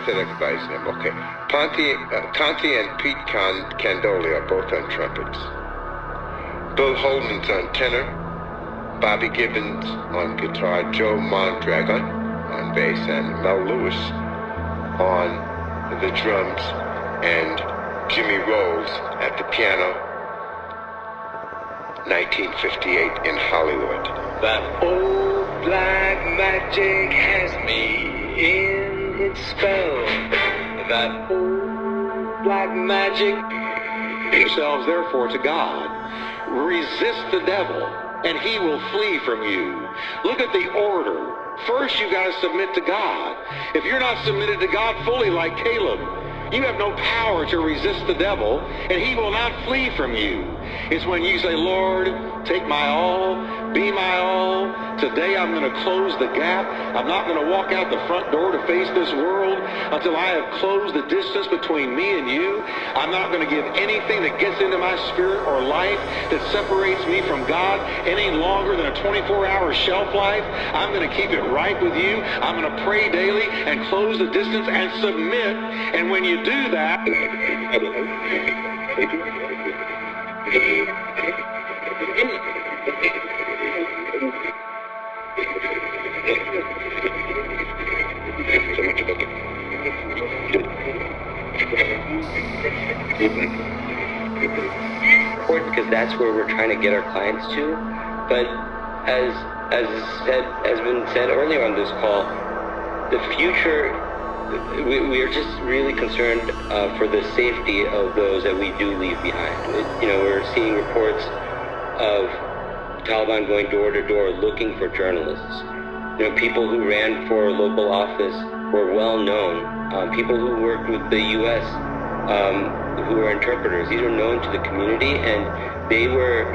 Everybody's name, okay. Conti and Pete Candoli are both on trumpets. Bill Holden's on tenor. Bobby Gibbons on guitar. Joe Mondragon on bass. And Mel Lewis on the drums. And Jimmy Rose at the piano. 1958 in Hollywood. That old black magic has me in its spell. That old black magic. Yourselves therefore to God. Resist the devil, and he will flee from you. Look at the order. First, you got to submit to God. If you're not submitted to God fully like Caleb, you have no power to resist the devil, and he will not flee from you. It's when you say, Lord, take my all, be my all. Today I'm going to close the gap. I'm not going to walk out the front door to face this world until I have closed the distance between me and you. I'm not going to give anything that gets into my spirit or life that separates me from God any longer than a 24-hour shelf life. I'm going to keep it right with you. I'm going to pray daily and close the distance and submit. And when you do that, because that's where we're trying to get our clients to. But as has been said earlier on this call, the future, we are just really concerned for the safety of those that we do leave behind. We're seeing reports of Taliban going door to door looking for journalists. People who ran for local office were well known. People who worked with the U.S. Who are interpreters. These are known to the community, and they were.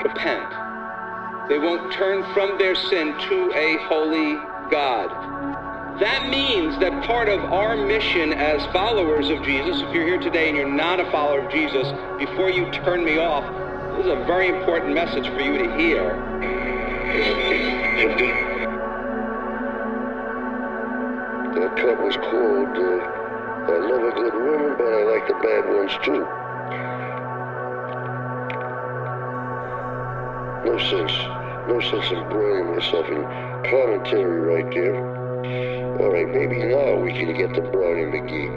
Repent. They won't turn from their sin to a holy God. That means that part of our mission as followers of Jesus, if you're here today and you're not a follower of Jesus, before you turn me off, this is a very important message for you to hear. That club was called, I love a good woman, but I like the bad ones too. No sense in broiling myself in commentary right there. All right, maybe now we can get to Brownie McGee.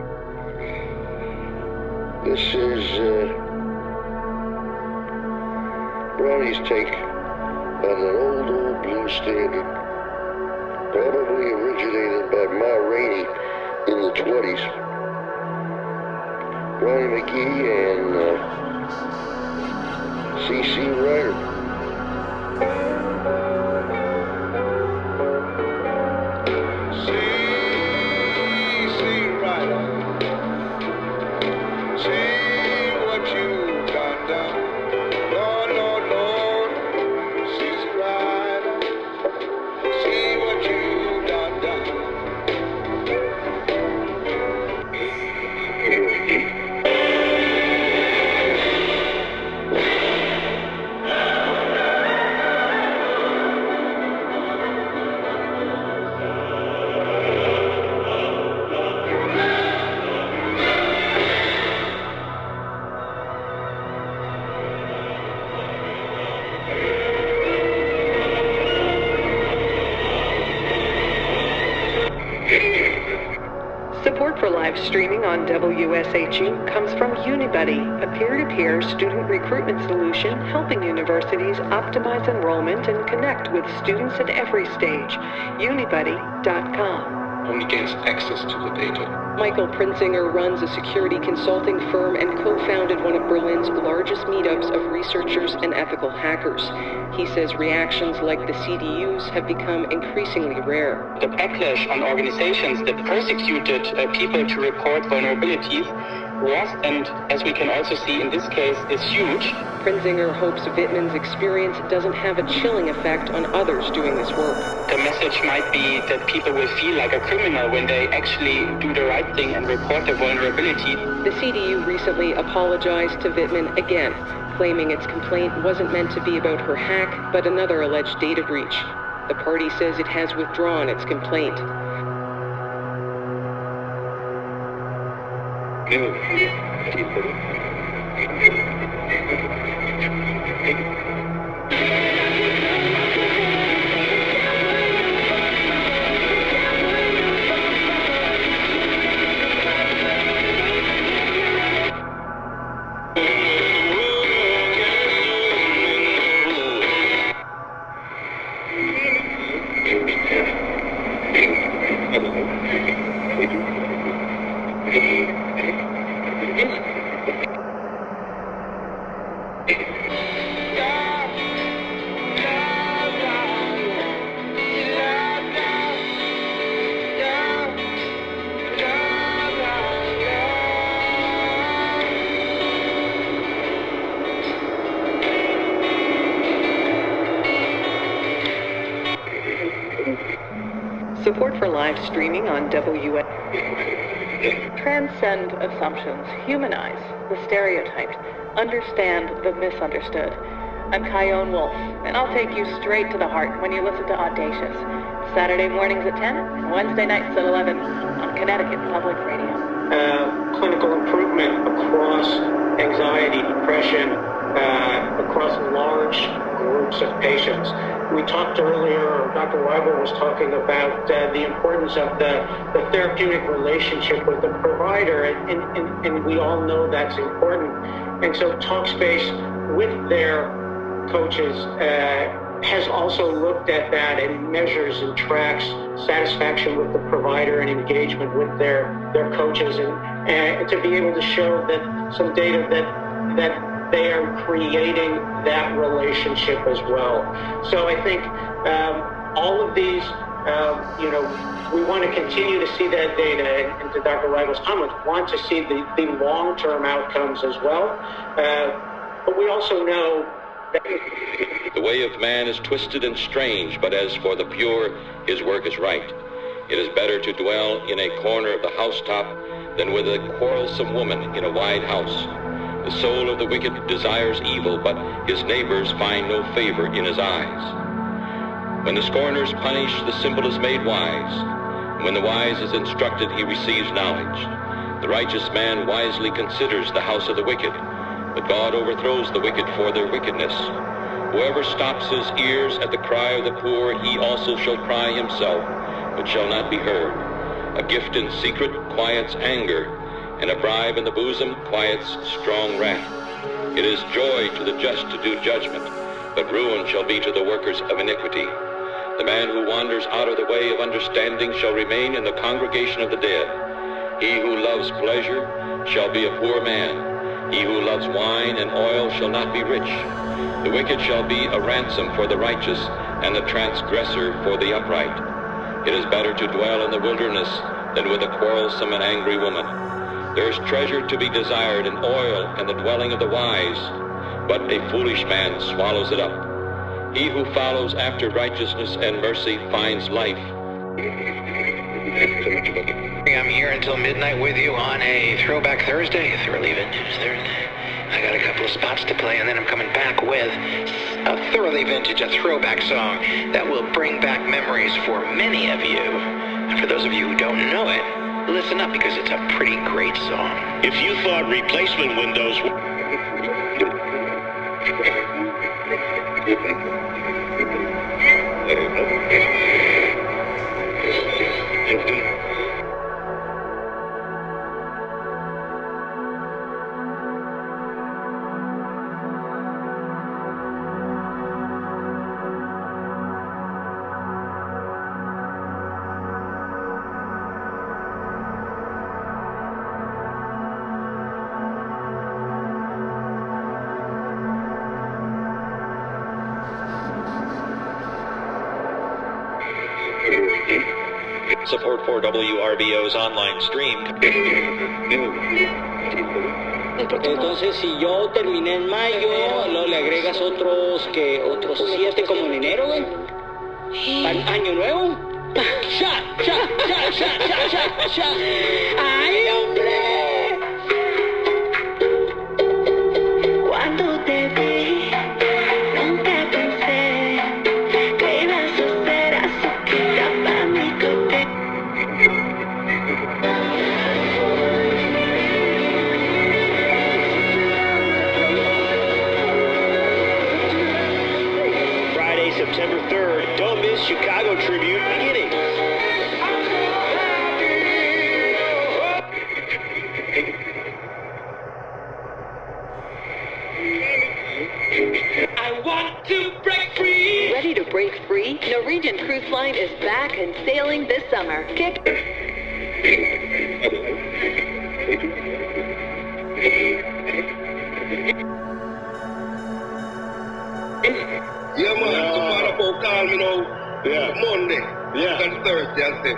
This is Brownie's take on an old blues standard, probably originated by Ma Rainey in the 20s. Brownie McGee and C.C. Ryder. Support for live streaming on WSHU comes from Unibuddy, a peer-to-peer student recruitment solution helping universities optimize enrollment and connect with students at every stage. Unibuddy.com. Only gains access to the data. Michael Prinzinger runs a security consulting firm and co-founded one of Berlin's largest meetups of researchers and ethical hackers. He says reactions like the CDU's have become increasingly rare. The backlash on organizations that persecuted people to report vulnerabilities was, and as we can also see in this case, is huge. Prinzinger hopes Wittmann's experience doesn't have a chilling effect on others doing this work. The message might be that people will feel like a criminal when they actually do the right thing and report the vulnerability. The CDU recently apologized to Wittmann again, claiming its complaint wasn't meant to be about her hack, but another alleged data breach. The party says it has withdrawn its complaint. Support for live streaming on WS. Transcend assumptions, humanize the stereotyped, understand the misunderstood. I'm Kyone Wolf, and I'll take you straight to the heart when you listen to Audacious. Saturday mornings at 10 and Wednesday nights at 11 on Connecticut Public Radio. Clinical improvement across anxiety, depression, across large groups of patients. We talked earlier, or Dr. Weibel was talking about the importance of the therapeutic relationship with the provider, and we all know that's important. And so Talkspace, with their coaches, has also looked at that and measures and tracks satisfaction with the provider and engagement with their coaches, and to be able to show that some data that they are creating that relationship as well. So I think all of these, we want to continue to see that data, and to Dr. Weibel's comment, want to see the long-term outcomes as well. But we also know that the way of man is twisted and strange, but as for the pure, his work is right. It is better to dwell in a corner of the housetop than with a quarrelsome woman in a wide house. The soul of the wicked desires evil, but his neighbors find no favor in his eyes. When the scorners punish, the simple is made wise. When the wise is instructed, he receives knowledge. The righteous man wisely considers the house of the wicked, but God overthrows the wicked for their wickedness. Whoever stops his ears at the cry of the poor, he also shall cry himself, but shall not be heard. A gift in secret quiets anger, and a bribe in the bosom quiets strong wrath. It is joy to the just to do judgment, but ruin shall be to the workers of iniquity. The man who wanders out of the way of understanding shall remain in the congregation of the dead. He who loves pleasure shall be a poor man. He who loves wine and oil shall not be rich. The wicked shall be a ransom for the righteous, and the transgressor for the upright. It is better to dwell in the wilderness than with a quarrelsome and angry woman. There is treasure to be desired in oil and the dwelling of the wise, but a foolish man swallows it up. He who follows after righteousness and mercy finds life. I'm here until midnight with you on a Throwback Thursday, a Thoroughly Vintage Thursday. I got a couple of spots to play, and then I'm coming back with a Thoroughly Vintage, a throwback song that will bring back memories for many of you. And for those of you who don't know it, listen up, because it's a pretty great song. If you thought replacement windows were... Support for WRBO's online stream. Entonces, si yo terminé en mayo, luego le agregas otros 7 como en enero, güey. Año nuevo. ¡Shot! ¡Ay, hombre! Cuando te vi, nunca pensé que ibas a ser azuquita para mi café. Friday, September 3rd, don't miss Chicago Tribute beginnings. I want to break free. Ready to break free? Norwegian Cruise Line is back and sailing this summer. Kick. Yeah, man. So Father Paul called me now. Monday. Yeah. And Thursday, I said.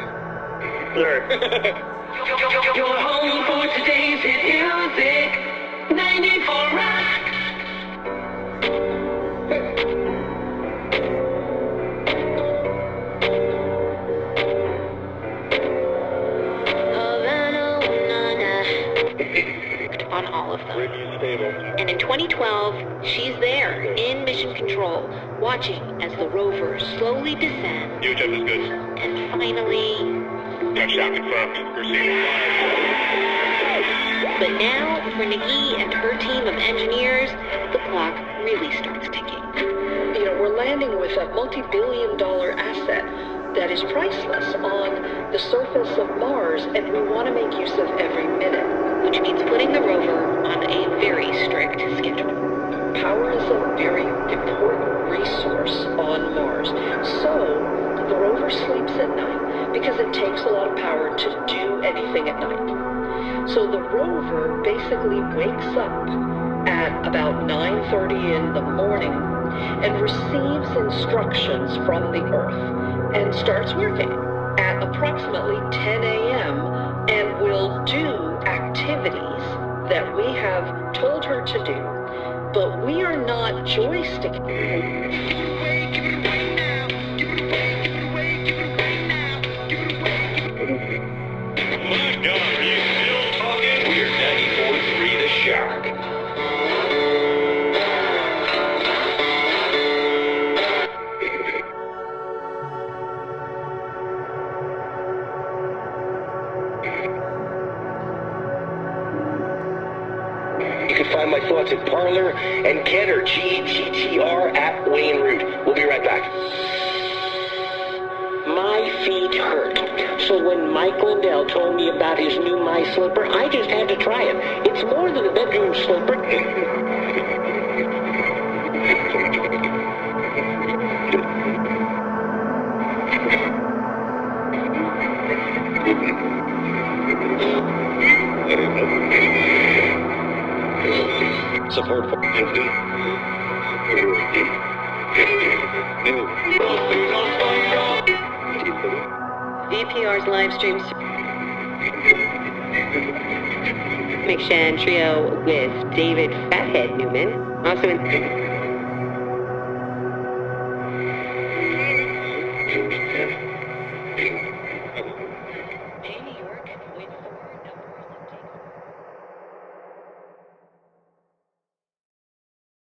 You're home for today's hit music. 94 Rock. On all of them. And in 2012, she's there in mission control, watching as the rover slowly descends. UTEP is good. And finally... Touchdown confirmed. Proceeding But now, for Nikki and her team of engineers, the clock really starts ticking. You know, we're landing with a multi-billion-dollar asset that is priceless on the surface of Mars, and we want to make use of every minute. Which means putting the rover on a very strict schedule. Power is a very important resource on Mars. So the rover sleeps at night because it takes a lot of power to do anything at night. So the rover basically wakes up at about 9:30 in the morning and receives instructions from the Earth and starts working at approximately 10 a.m. and will do activities that we have told her to do, but we are not joysticking. My God, are you still talking? We're 94.3 The Shock. You can find my thoughts at Parler and Getter, GETTR at Wayne Root. We'll be right back. My feet hurt. So when Mike Lindell told me about his new My Slipper, I just had to try it. It's more than a bedroom slipper. Support for VPR's live stream Mix Shan Trio with David Fathead Newman. Also in